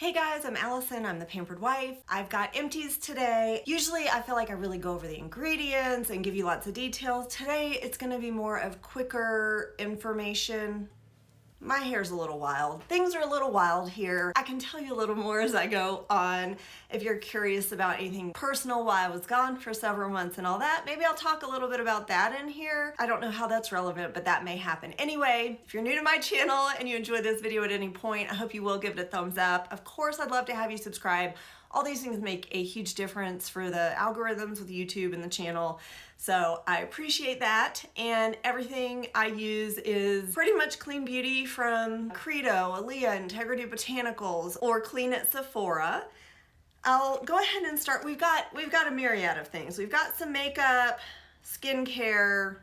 Hey guys, I'm Allison, I'm the Pampered Wife. I've got empties today. Usually I feel like I really go over the ingredients and give you lots of details. Today it's gonna be more of quicker information. My hair's a little wild. Things are a little wild here. I can tell you a little more as I go on. If you're curious about anything personal while I was gone for several months and all that, maybe I'll talk a little bit about that in here. I don't know how that's relevant, but that may happen. Anyway, if you're new to my channel and you enjoy this video at any point, I hope you will give it a thumbs up. Of course, I'd love to have you subscribe. All these things make a huge difference for the algorithms with YouTube and the channel. So I appreciate that. And everything I use is pretty much clean beauty from Credo, Aaliyah, Integrity Botanicals, or Clean at Sephora. I'll go ahead and start. We've got a myriad of things. We've got some makeup, skincare,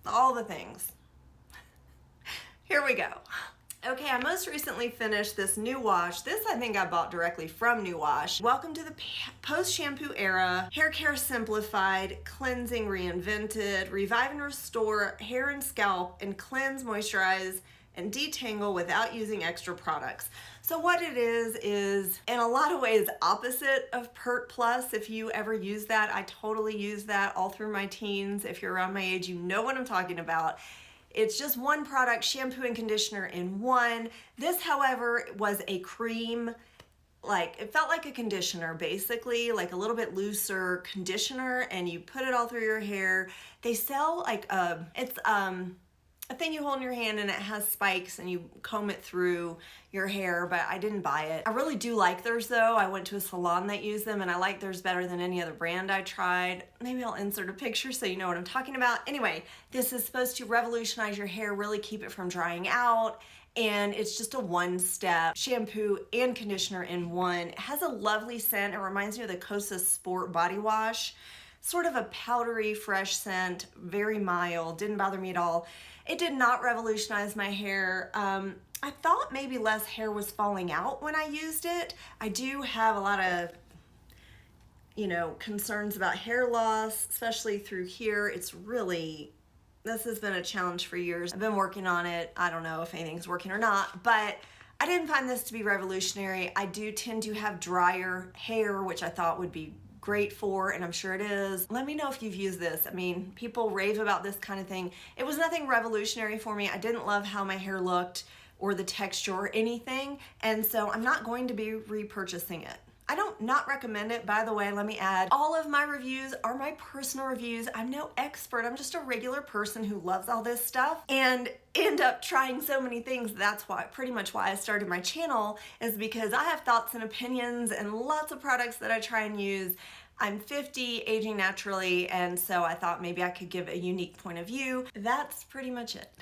all the things. Here we go. Okay, I most recently finished this new wash. This I think I bought directly from New Wash. Welcome to the post-shampoo era. Hair care simplified, cleansing reinvented, revive and restore hair and scalp, and cleanse, moisturize, and detangle without using extra products. So what it is in a lot of ways opposite of Pert Plus. If you ever use that, I totally used that all through my teens. If you're around my age, you know what I'm talking about. It's just one product, shampoo and conditioner in one. This, however, was a cream, like it felt like a conditioner, basically, like a little bit looser conditioner, and you put it all through your hair. They sell like it's a thing you hold in your hand and it has spikes and you comb it through your hair, but I didn't buy it. I really do like theirs though. I went to a salon that used them and I like theirs better than any other brand I tried. Maybe I'll insert a picture so you know what I'm talking about. Anyway, this is supposed to revolutionize your hair, really keep it from drying out. And it's just a one-step shampoo and conditioner in one. It has a lovely scent. It reminds me of the Kosas Sport body wash. Sort of a powdery, fresh scent, very mild, didn't bother me at all. It did not revolutionize my hair. I thought maybe less hair was falling out when I used it. I do have a lot of, concerns about hair loss, especially through here. This has been a challenge for years. I've been working on it. I don't know if anything's working or not, but I didn't find this to be revolutionary. I do tend to have drier hair, which I thought would be great for, and I'm sure it is. Let me know if you've used this. I mean, people rave about this kind of thing. It was nothing revolutionary for me. I didn't love how my hair looked or the texture or anything, and so I'm not going to be repurchasing it. I don't not recommend it, by the way. Let me add, all of my reviews are my personal reviews. I'm no expert. I'm just a regular person who loves all this stuff and end up trying so many things. That's pretty much why I started my channel, is because I have thoughts and opinions and lots of products that I try and use. I'm 50, aging naturally, and so I thought maybe I could give a unique point of view. That's pretty much it.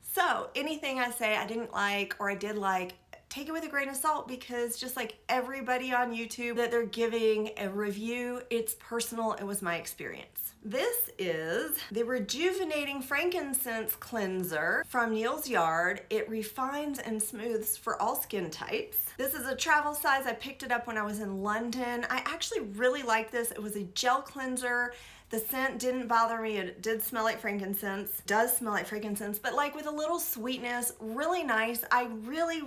So anything I say I didn't like or I did like, take it with a grain of salt, because just like everybody on YouTube that they're giving a review, it's personal. It was my experience. This is the Rejuvenating Frankincense Cleanser from Neal's Yard. It refines and smooths for all skin types. This is a travel size. I picked it up when I was in London. I actually really liked this. It was a gel cleanser. The scent didn't bother me. It did smell like frankincense. Does smell like frankincense, but like with a little sweetness. Really nice. I really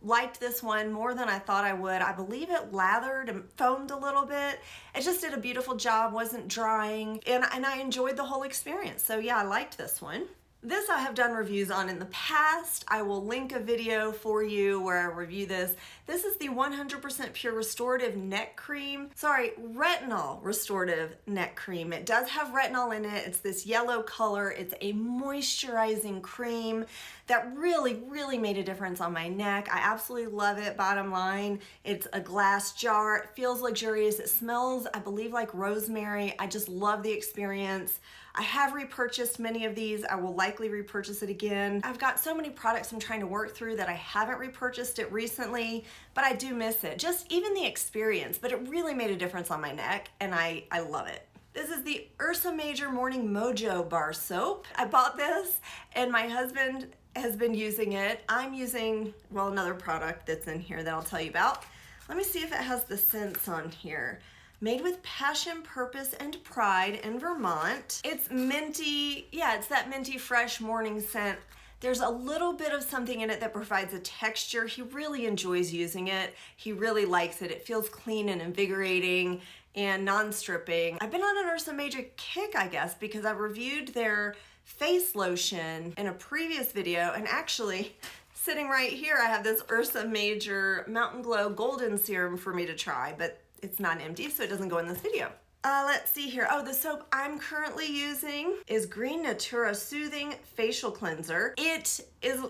liked this one more than I thought I would. I believe it lathered and foamed a little bit. It just did a beautiful job, wasn't drying, and I enjoyed the whole experience. So yeah, I liked this one. This I have done reviews on in the past. I will link a video for you where I review this. This is the 100% Pure Restorative Neck Cream. Sorry, Retinol Restorative Neck Cream. It does have retinol in it. It's this yellow color. It's a moisturizing cream that really made a difference on my neck. I absolutely love it. Bottom line, it's a glass jar. It feels luxurious. It smells, I believe, like rosemary. I just love the experience. I have repurchased many of these. I will likely repurchase it again. I've got so many products I'm trying to work through that I haven't repurchased it recently, but I do miss it. Just even the experience, but it really made a difference on my neck, and I love it. This is the Ursa Major Morning Mojo Bar Soap. I bought this, and my husband has been using it. I'm using, well, another product that's in here that I'll tell you about. Let me see if it has the scents on here. Made with passion, purpose, and pride in Vermont. It's minty, yeah, it's that minty fresh morning scent There's a little bit of something in it that provides a texture. He really enjoys using it. He really likes it. It feels clean and invigorating and non-stripping. I've been on an Ursa Major kick, I guess, because I reviewed their face lotion in a previous video, and actually sitting right here I have this Ursa Major Mountain Glow Golden Serum for me to try, but it's not empty, so it doesn't go in this video. Let's see here. Oh, the soap I'm currently using is Green Natura Soothing Facial Cleanser. It is,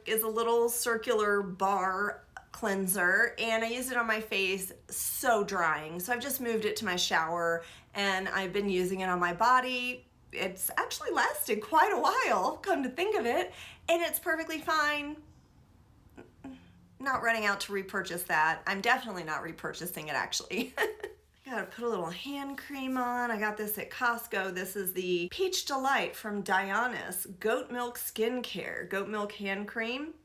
is a little circular bar cleanser, and I use it on my face. So drying. So I've just moved it to my shower, and I've been using it on my body. It's actually lasted quite a while, come to think of it, and it's perfectly fine. Not running out to repurchase that. I'm definitely not repurchasing it, actually. Gotta put a little hand cream on. I got this at Costco. This is the Peach Delight from Dionysus Goat Milk Skincare, goat milk hand cream.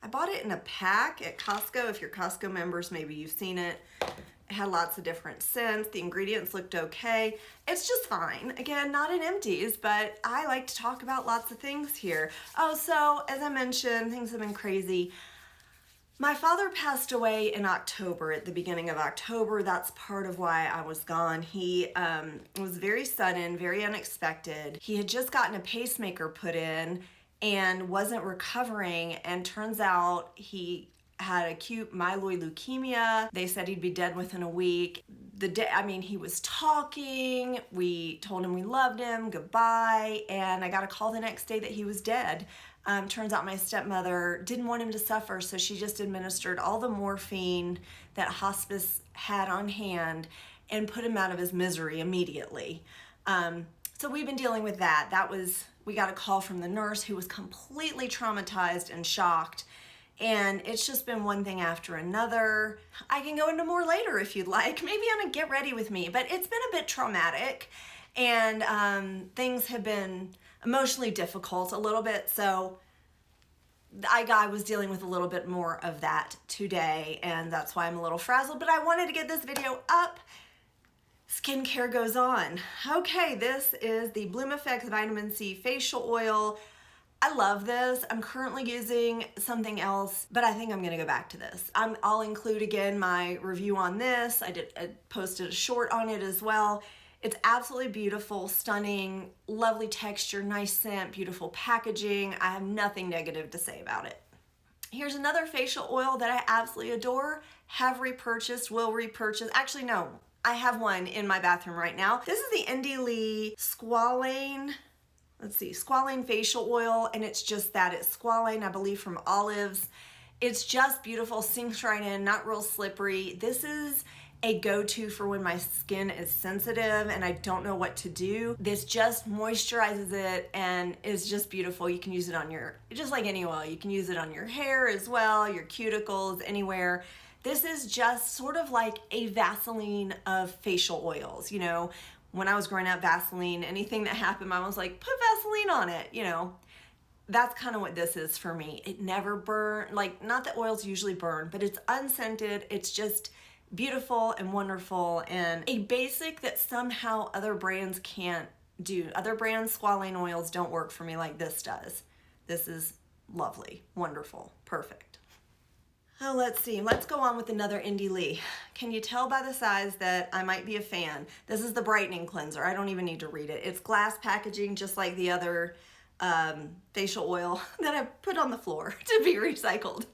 I bought it in a pack at Costco. If you're Costco members, maybe you've seen it. It had lots of different scents. The ingredients looked okay. It's just fine. Again, not in empties, but I like to talk about lots of things here. Oh, so as I mentioned, things have been crazy. My father passed away in October, at the beginning of October. That's part of why I was gone. He was very sudden, very unexpected. He had just gotten a pacemaker put in and wasn't recovering, and turns out he had acute myeloid leukemia. They said he'd be dead within a week. He was talking. We told him we loved him, goodbye, and I got a call the next day that he was dead. Turns out my stepmother didn't want him to suffer, so she just administered all the morphine that hospice had on hand and put him out of his misery immediately. So we've been dealing with that. We got a call from the nurse who was completely traumatized and shocked, and it's just been one thing after another. I can go into more later if you'd like, maybe on a Get Ready With Me, but it's been a bit traumatic, and things have been emotionally difficult a little bit, so I was dealing with a little bit more of that today, and that's why I'm a little frazzled, but I wanted to get this video up. Skincare goes on. Okay, this is the Bloomeffects Vitamin C Facial Oil. I love this. I'm currently using something else, but I think I'm gonna go back to this. I'll include again my review on this. I posted a short on it as well. It's absolutely beautiful, stunning, lovely texture, nice scent, beautiful packaging. I have nothing negative to say about it. Here's another facial oil that I absolutely adore, have repurchased, will repurchase. Actually, no, I have one in my bathroom right now. This is the Indie Lee Squalane, Squalane facial oil, and it's just that. It's squalane, I believe, from olives. It's just beautiful, sinks right in, not real slippery. This is a go-to for when my skin is sensitive and I don't know what to do. This just moisturizes it and is just beautiful. You can use it on just like any oil, you can use it on your hair as well, your cuticles, anywhere. This is just sort of like a Vaseline of facial oils. When I was growing up, Vaseline, anything that happened, Mom was like, put Vaseline on it, That's kind of what this is for me. It never burned, not that oils usually burn, but it's unscented. It's just beautiful and wonderful, and a basic that somehow other brands can't do. Other brands' squalane oils don't work for me like this does. This is lovely, wonderful, perfect. Oh, let's see. Let's go on with another Indie Lee. Can you tell by the size that I might be a fan? This is the brightening cleanser. I don't even need to read it. It's glass packaging, just like the other facial oil that I put on the floor to be recycled.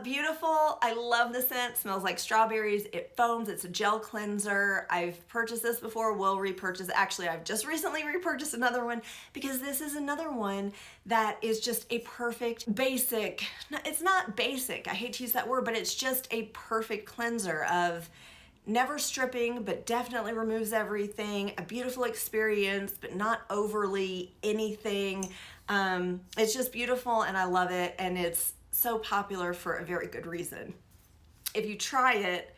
Beautiful. I love the scent. Smells like strawberries. It foams. It's a gel cleanser. I've purchased this before, will repurchase. Actually, I've just recently repurchased another one because this is another one that is just a perfect basic. It's not basic. I hate to use that word, but it's just a perfect cleanser of never stripping, but definitely removes everything. A beautiful experience, but not overly anything. It's just beautiful and I love it, and it's so popular for a very good reason. If you try it,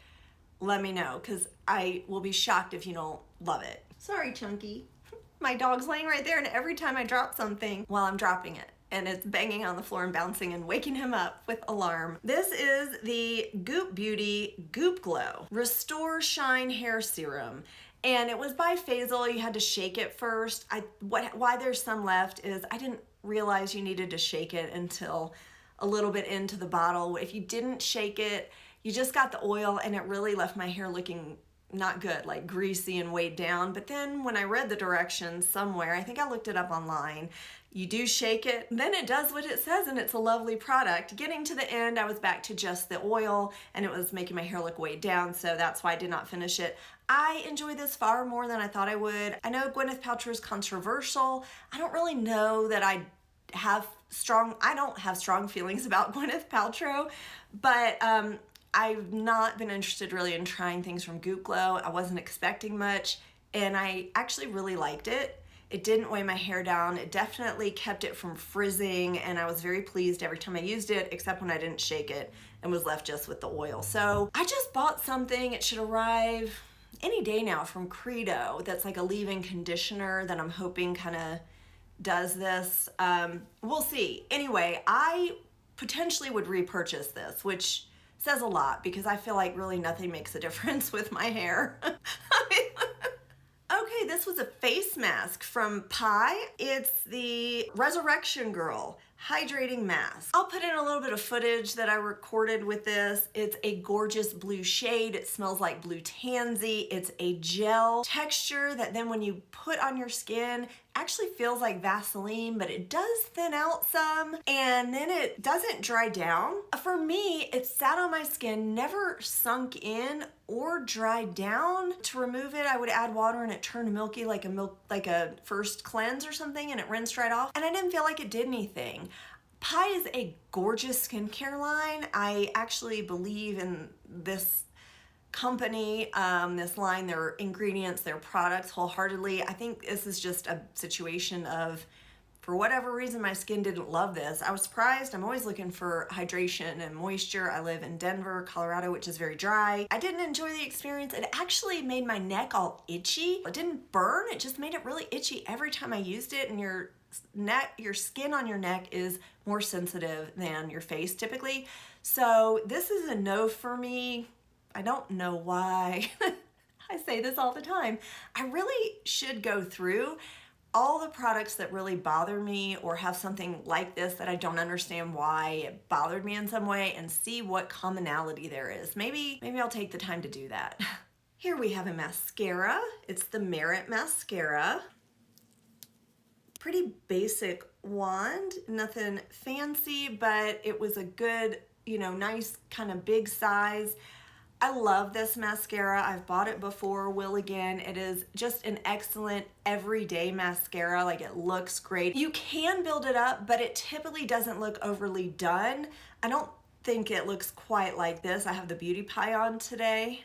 let me know, because I will be shocked if you don't love it. Sorry, Chunky. My dog's laying right there, and every time I drop something, while I'm dropping it, and it's banging on the floor and bouncing and waking him up with alarm. This is the Goop Beauty Goop Glow Restore Shine Hair Serum. And it was by Faisal. You had to shake it first. Why there's some left is I didn't realize you needed to shake it until a little bit into the bottle. If you didn't shake it, you just got the oil, and it really left my hair looking not good, like greasy and weighed down. But then when I read the directions somewhere, I think I looked it up online, you do shake it, then it does what it says, and it's a lovely product. Getting to the end, I was back to just the oil, and it was making my hair look weighed down, so that's why I did not finish it. I enjoy this far more than I thought I would. I know Gwyneth Paltrow is controversial. I don't really know that I don't have strong feelings about Gwyneth Paltrow, but I've not been interested really in trying things from Goop Glow. I wasn't expecting much, and I actually really liked it. It didn't weigh my hair down. It definitely kept it from frizzing, and I was very pleased every time I used it, except when I didn't shake it and was left just with the oil. So I just bought something. It should arrive any day now from Credo. That's like a leave-in conditioner that I'm hoping kind of does this. We'll see. Anyway, I potentially would repurchase this, which says a lot because I feel like really nothing makes a difference with my hair. Okay, this was a face mask from Pi. It's the Resurrection Girl hydrating mask. I'll put in a little bit of footage that I recorded with this. It's a gorgeous blue shade. It smells like blue tansy. It's a gel texture that then when you put on your skin actually feels like Vaseline, but it does thin out some, and then it doesn't dry down. For me, it sat on my skin, never sunk in or dried down. To remove it, I would add water and it turned milky like a first cleanse or something, and it rinsed right off, and I didn't feel like it did anything. Pi is a gorgeous skincare line. I actually believe in this company, this line, their ingredients, their products wholeheartedly. I think this is just a situation of, for whatever reason, my skin didn't love this. I was surprised. I'm always looking for hydration and moisture. I live in Denver, Colorado, which is very dry. I didn't enjoy the experience. It actually made my neck all itchy. It didn't burn. It just made it really itchy every time I used it, and your skin on your neck is more sensitive than your face typically. So this is a no for me. I don't know why. I say this all the time. I really should go through all the products that really bother me or have something like this that I don't understand why it bothered me in some way and see what commonality there is. Maybe I'll take the time to do that. Here we have a mascara. It's the Merit mascara. Pretty basic wand, nothing fancy, but it was a good, nice kind of big size. I love this mascara. I've bought it before, will again. It is just an excellent everyday mascara. Like, it looks great. You can build it up, but it typically doesn't look overly done. I don't think it looks quite like this. I have the Beauty Pie on today.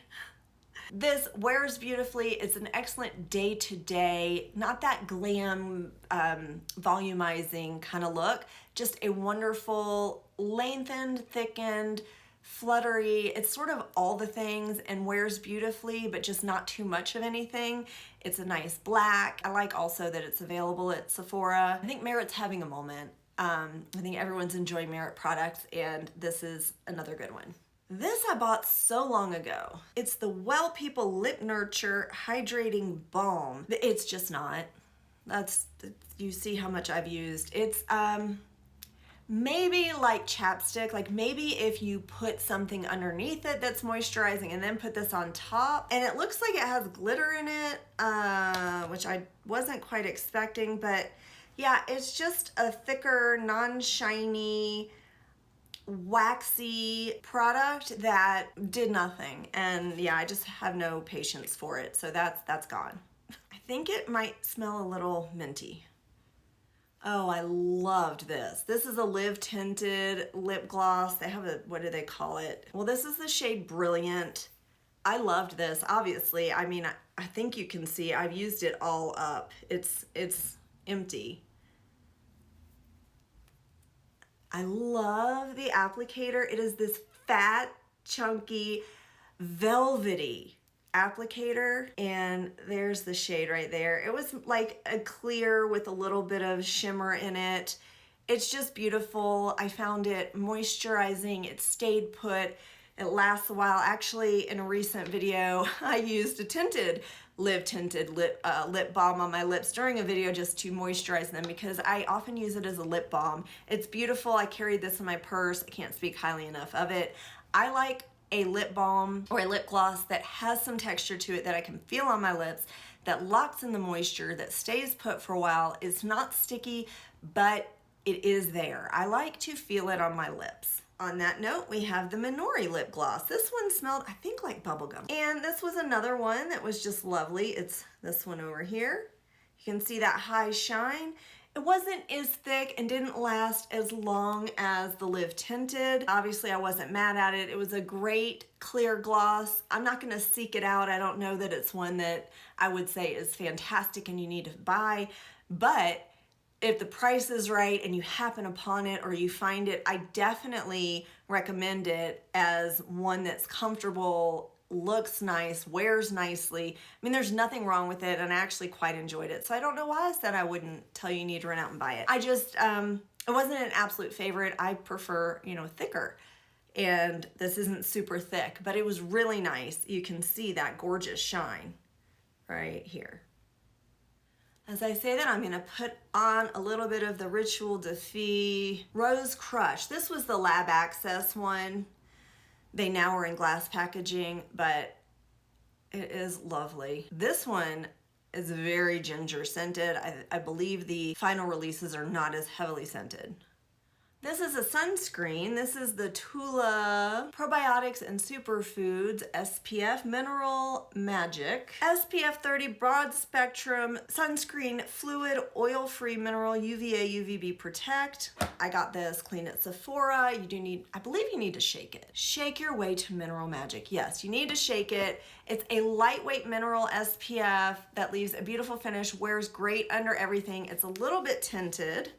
This wears beautifully. It's an excellent day-to-day, not that glam, volumizing kind of look, just a wonderful lengthened, thickened, fluttery. It's sort of all the things and wears beautifully, but just not too much of anything. It's a nice black. I like also that it's available at Sephora. I think Merit's having a moment. I think everyone's enjoying Merit products, and this is another good one. This I bought so long ago. It's the Well People Lip Nurture Hydrating Balm. It's just not. You see how much I've used. It's maybe like chapstick, like maybe if you put something underneath it that's moisturizing and then put this on top, and it looks like it has glitter in it, which I wasn't quite expecting, but yeah, it's just a thicker, non-shiny, waxy product that did nothing, and yeah, I just have no patience for it, so that's gone. I think it might smell a little minty. Oh, I loved this. This is a Live Tinted lip gloss. They have what do they call it? Well, this is the shade Brilliant. I loved this, obviously. I mean, I think you can see I've used it all up. It's empty. I love the applicator. It is this fat, chunky, velvety applicator, and there's the shade right there. It was like a clear with a little bit of shimmer in it. It's just beautiful. I found it moisturizing. It stayed put. It lasts a while. Actually, in a recent video, I used a tinted Live tinted lip balm on my lips during a video just to moisturize them because I often use it as a lip balm. It's beautiful. I carried this in my purse. I can't speak highly enough of it. I like a lip balm or a lip gloss that has some texture to it that I can feel on my lips, that locks in the moisture, that stays put for a while. It's not sticky, but it is there. I like to feel it on my lips. On that note, we have the Minori lip gloss. This one smelled, I think, like bubblegum. And this was another one that was just lovely. It's this one over here. You can see that high shine. It wasn't as thick and didn't last as long as the Live Tinted. Obviously, I wasn't mad at it. It was a great clear gloss. I'm not gonna seek it out. I don't know that it's one that I would say is fantastic and you need to buy, but if the price is right and you happen upon it or you find it, I definitely recommend it as one that's comfortable, looks nice, wears nicely. I mean, there's nothing wrong with it, and I actually quite enjoyed it. So I don't know why I said I wouldn't tell you need to run out and buy it. I just, it wasn't an absolute favorite. I prefer, you know, thicker. And this isn't super thick, but it was really nice. You can see that gorgeous shine right here. As I say that, I'm gonna put on a little bit of the Ritual Defy Rose Crush. This was the Lab Access one. They now are in glass packaging, but it is lovely. This one is very ginger scented. I believe the final releases are not as heavily scented. This is a sunscreen. This is the Tula Probiotics and Superfoods SPF Mineral Magic. SPF 30 Broad Spectrum Sunscreen Fluid Oil-Free Mineral UVA UVB Protect. I got this clean at Sephora. You do need, I believe you need to shake it. Shake your way to mineral magic. Yes, you need to shake it. It's a lightweight mineral SPF that leaves a beautiful finish, wears great under everything. It's a little bit tinted,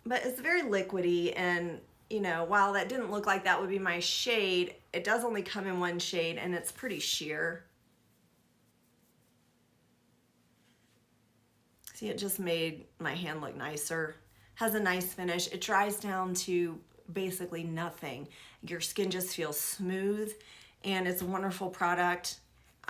but it's very liquidy, and you know, while that didn't look like that would be my shade, it does only come in one shade and it's pretty sheer. See, it just made my hand look nicer. Has a nice finish. It dries down to basically nothing. Your skin just feels smooth, and it's a wonderful product.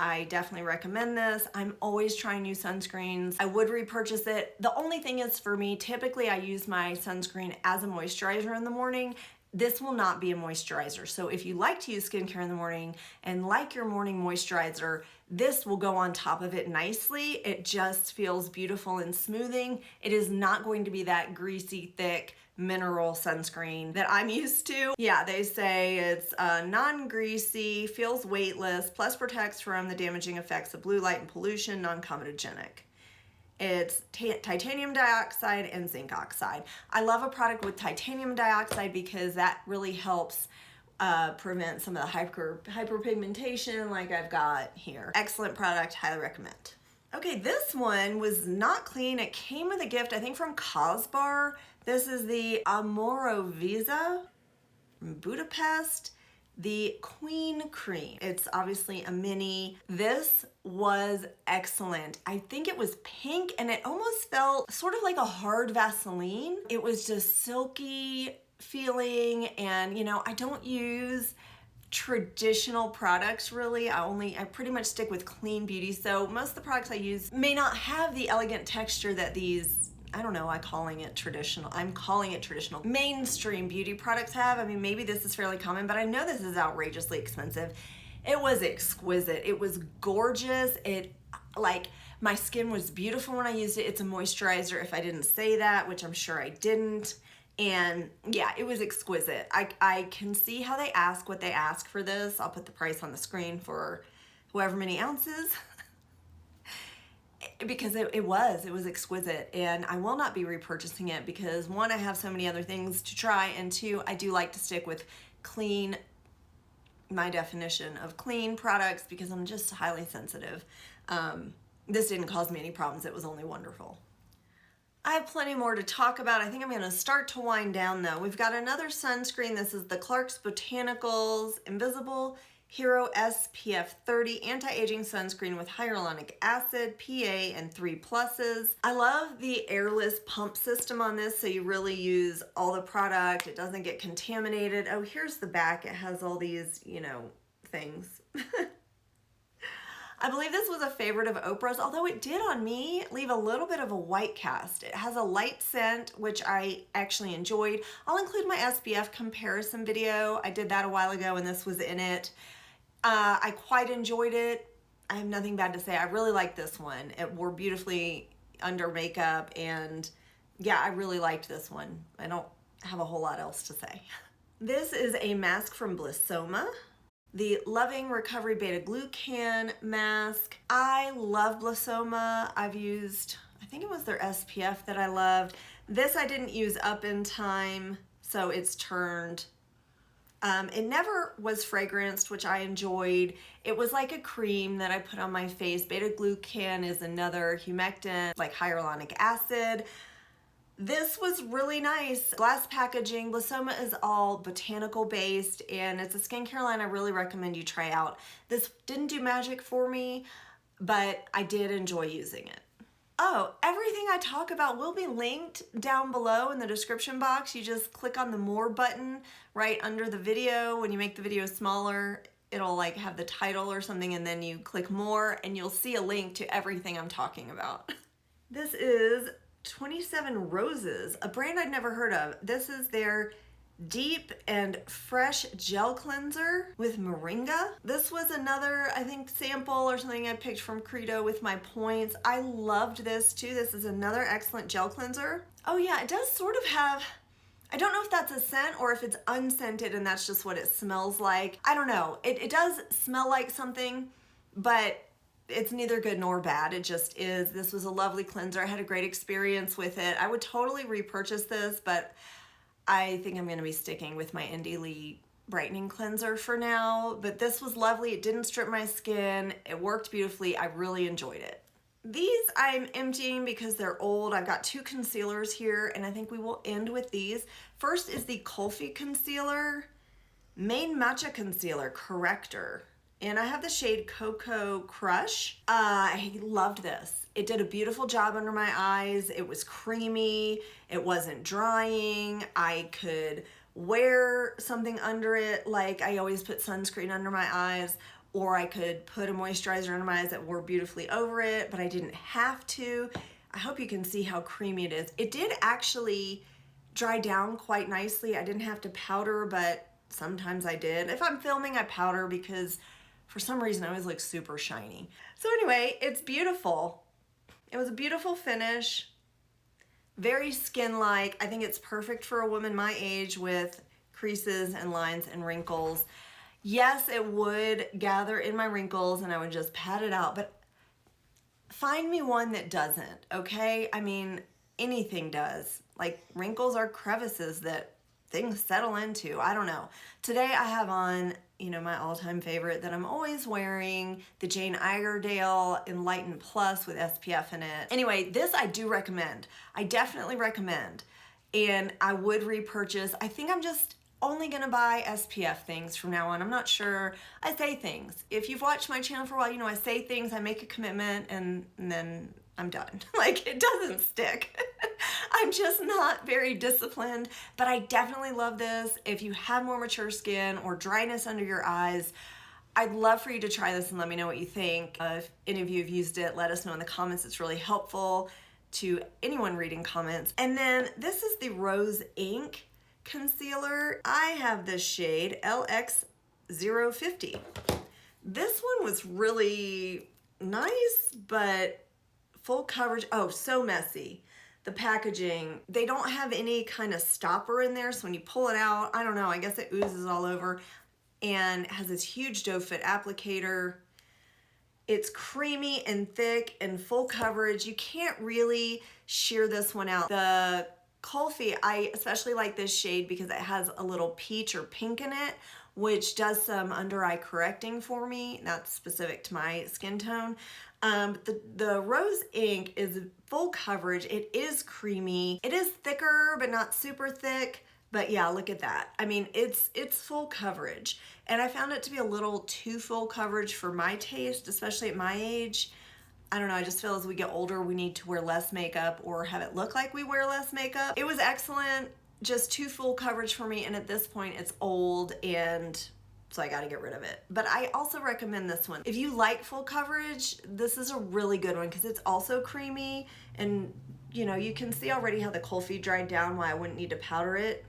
I definitely recommend this. I'm always trying new sunscreens. I would repurchase it. The only thing is, for me, typically I use my sunscreen as a moisturizer in the morning. This will not be a moisturizer. So if you like to use skincare in the morning and like your morning moisturizer, this will go on top of it nicely. It just feels beautiful and smoothing. It is not going to be that greasy, thick, mineral sunscreen that I'm used to. Yeah, they say it's non-greasy, feels weightless, plus protects from the damaging effects of blue light and pollution, non-comedogenic. It's titanium dioxide and zinc oxide. I love a product with titanium dioxide because that really helps prevent some of the hyperpigmentation like I've got here. Excellent product, highly recommend. Okay, this one was not clean. It came with a gift, I think from Cosbar. This is the Amoro Visa from Budapest, the Queen Cream. It's obviously a mini. This was excellent. I think it was pink and it almost felt sort of like a hard Vaseline. It was just silky feeling, and you know, I don't use traditional products really. I pretty much stick with clean beauty, so most of the products I use may not have the elegant texture that these, I don't know, I'm calling it traditional mainstream beauty products have. I mean, maybe this is fairly common, but I know this is outrageously expensive. It was exquisite. It was gorgeous. It, like, my skin was beautiful when I used it. It's a moisturizer, if I didn't say that, which I'm sure I didn't. And yeah, it was exquisite. I can see how they ask what they ask for this. I'll put the price on the screen for however many ounces. Because it was exquisite, and I will not be repurchasing it because one, I have so many other things to try, and two, I do like to stick with clean, my definition of clean products, because I'm just highly sensitive. This didn't cause me any problems. It was only wonderful. I have plenty more to talk about. I think I'm going to start to wind down though. We've got another sunscreen. This is the Clarks Botanicals Invisible Hero SPF 30 Anti-Aging Sunscreen with Hyaluronic Acid, PA, and 3 pluses. I love the airless pump system on this, so you really use all the product. It doesn't get contaminated. Oh, here's the back. It has all these, you know, things. I believe this was a favorite of Oprah's, although it did on me leave a little bit of a white cast. It has a light scent, which I actually enjoyed. I'll include my SPF comparison video. I did that a while ago and this was in it. I quite enjoyed it. I have nothing bad to say. I really like this one. It wore beautifully under makeup, and yeah, I really liked this one. I don't have a whole lot else to say. This is a mask from Blissoma, the Loving Recovery Beta Glucan mask. I love Blissoma. I've used, I think it was their SPF that I loved. This I didn't use up in time, so it's turned. It never was fragranced, which I enjoyed. It was like a cream that I put on my face. Beta glucan is another humectant, like hyaluronic acid. This was really nice. Glass packaging. Blissoma is all botanical based, and it's a skincare line I really recommend you try out. This didn't do magic for me, but I did enjoy using it. Oh, everything I talk about will be linked down below in the description box. You just click on the more button right under the video. When you make the video smaller, it'll like have the title or something, and then you click more and you'll see a link to everything I'm talking about. This is 27 Roses, a brand I'd never heard of. This is their Deep and Fresh Gel Cleanser with Moringa. This was another, I think, sample or something I picked from Credo with my points. I loved this too. This is another excellent gel cleanser. Oh yeah, it does sort of have, I don't know if that's a scent or if it's unscented and that's just what it smells like. I don't know. It does smell like something, but it's neither good nor bad. It just is. This was a lovely cleanser. I had a great experience with it. I would totally repurchase this, but I think I'm going to be sticking with my Indie Lee brightening cleanser for now, but this was lovely. It didn't strip my skin. It worked beautifully. I really enjoyed it. These I'm emptying because they're old. I've got 2 concealers here, and I think we will end with these. First is the Kulfi Concealer Main Matcha Concealer Corrector, and I have the shade Cocoa Crush. I loved this. It did a beautiful job under my eyes. It was creamy. It wasn't drying. I could wear something under it, like I always put sunscreen under my eyes, or I could put a moisturizer under my eyes that wore beautifully over it, but I didn't have to. I hope you can see how creamy it is. It did actually dry down quite nicely. I didn't have to powder, but sometimes I did. If I'm filming, I powder because for some reason I always look super shiny. So anyway, it's beautiful. It was a beautiful finish, very skin-like. I think it's perfect for a woman my age with creases and lines and wrinkles. Yes, it would gather in my wrinkles and I would just pat it out, but find me one that doesn't, okay? I mean, anything does. Like, wrinkles are crevices that things settle into. I don't know. Today I have on, you know, my all-time favorite that I'm always wearing, the Jane Iredale Enlighten Plus with SPF in it. Anyway, this I do recommend. I definitely recommend. And I would repurchase. I think I'm just only gonna buy SPF things from now on. I'm not sure. I say things. If you've watched my channel for a while, you know I say things, I make a commitment, and then I'm done. Like, it doesn't stick. I'm just not very disciplined, but I definitely love this. If you have more mature skin or dryness under your eyes, I'd love for you to try this and let me know what you think. If any of you have used it, let us know in the comments. It's really helpful to anyone reading comments. And then this is the Rose Ink Concealer. I have this shade LX050. This one was really nice, but full coverage. Oh, so messy. The packaging, they don't have any kind of stopper in there, so when you pull it out, I don't know, I guess it oozes all over, and it has this huge doe foot applicator. It's creamy and thick and full coverage. You can't really sheer this one out. The Kulfi, I especially like this shade because it has a little peach or pink in it, which does some under eye correcting for me. That's specific to my skin tone. The Rose Ink is full coverage. It is creamy. It is thicker, but not super thick. But yeah, look at that. I mean, it's full coverage. And I found it to be a little too full coverage for my taste, especially at my age. I don't know, I just feel as we get older, we need to wear less makeup or have it look like we wear less makeup. It was excellent, just too full coverage for me. And at this point, it's old and so I got to get rid of it. But I also recommend this one. If you like full coverage, this is a really good one because it's also creamy, and you know, you can see already how the cold feed dried down, why I wouldn't need to powder it.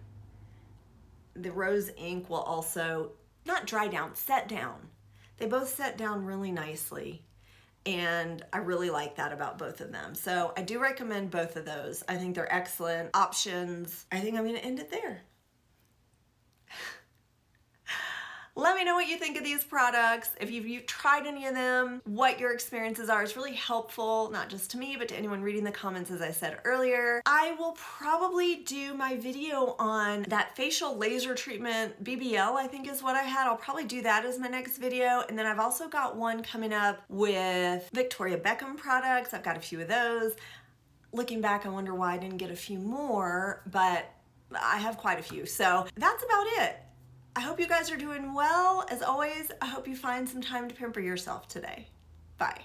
The rose ink will also not dry down, set down. They both set down really nicely, and I really like that about both of them. So I do recommend both of those. I think they're excellent options. I think I'm going to end it there. Let me know what you think of these products. If you've tried any of them, what your experiences are. It's really helpful, not just to me, but to anyone reading the comments, as I said earlier. I will probably do my video on that facial laser treatment, BBL, I think is what I had. I'll probably do that as my next video. And then I've also got one coming up with Victoria Beckham products. I've got a few of those. Looking back, I wonder why I didn't get a few more, but I have quite a few. So that's about it. I hope you guys are doing well. As always, I hope you find some time to pamper yourself today. Bye.